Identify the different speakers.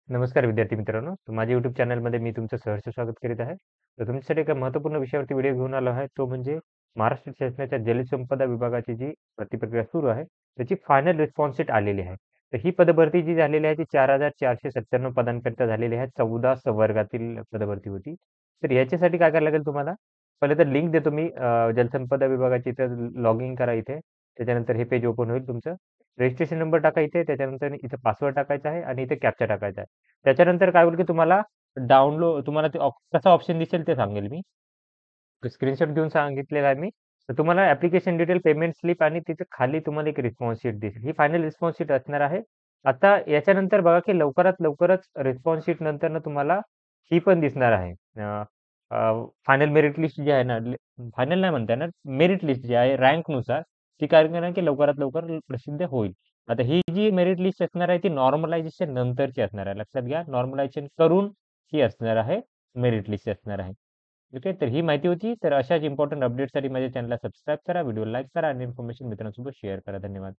Speaker 1: नमस्कार विद्यार्थी मित्रांनो. तर माझ्या YouTube चॅनलमध्ये मी तुमचं सहर्ष स्वागत करीत आहे. तर तुमच्यासाठी एका महत्त्वपूर्ण विषयावरती व्हिडिओ घेऊन आलो आहे. तो म्हणजे महाराष्ट्र शासनाच्या जलसंपदा विभागाची जी भरती प्रक्रिया सुरू आहे, त्याची फायनल रिस्पॉन्स शीट आलेली आहे. तर ही पदभरती जी झालेली आहे, ती 4,497 पदांकरिता झालेली आहे. 14 संवर्गातील पदभरती होती. तर याच्यासाठी काय करायला लागेल तुम्हाला? पहिले तर लिंक देतो मी जलसंपदा विभागाची. इथं लॉग इन करा इथे. त्याच्यानंतर हे पेज ओपन होईल तुमचं. रजिस्ट्रेशन नंबर टाका इथे. त्याच्यानंतर इथं पासवर्ड टाकायचा आहे आणि इथे कॅप्चा टाकायचा आहे. त्याच्यानंतर काय होईल की तुम्हाला तुम्हाला ते कसा ऑप्शन दिसेल ते सांगेल मी. स्क्रीनशॉट घेऊन सांगितलेलं आहे मी. तर तुम्हाला ॲप्लिकेशन डिटेल, पेमेंट स्लिप आणि तिथे खाली तुम्हाला एक रिस्पॉन्स शीट दिसेल. ही फायनल रिस्पॉन्स शीट असणार आहे. आता याच्यानंतर बघा की लवकरच रिस्पॉन्स शीट नंतरनं तुम्हाला ही पण दिसणार आहे. फायनल मेरिट लिस्ट जी आहे ना, फायनल नाही म्हणता येणार, मेरिट लिस्ट जी आहे रँकनुसार ती काय करणार की लवकरात लवकर प्रसिद्ध होईल. आता ही जी मेरिट लिस्ट असणार आहे ती नॉर्मलायझेशन नंतरची असणार आहे. लक्षात घ्या, नॉर्मलायझेशन करून ही असणार आहे, मेरिट लिस्ट असणार आहे. ठीक आहे. तर ही माहिती होती. तर अशाच इम्पोर्टंट अपडेटसाठी माझ्या चॅनलला सबस्क्राईब करा, व्हिडिओ लाईक करा आणि इन्फॉर्मेशन मित्रांसोबत शेअर करा. धन्यवाद.